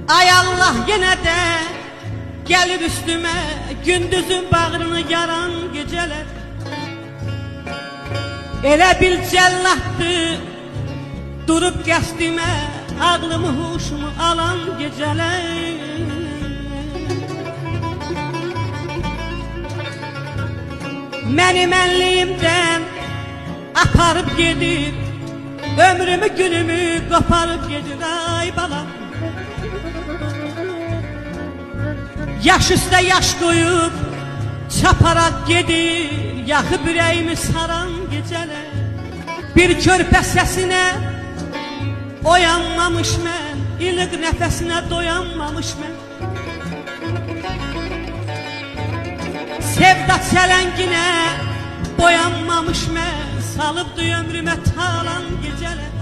Ay Allah yine de gelir üstüme, gündüzün bağrını yaran geceler. Elə bil cəllattı durup geçdimə, ağlımı huşumu alan geceler. Məni mənliyimdən aparıb gedir, ömrümü günümü qoparıb gedir. Ay balam, yaş üstə yaş qoyub çaparaq gedir, yaxıb ürəyimi saran gecələr. Bir körpə səsinə oyanmamış mən, ilıq nəfəsinə doyanmamış mən. Sevda çələnginə boyanmamış mən, salıbdı ömrümə talan gecələr.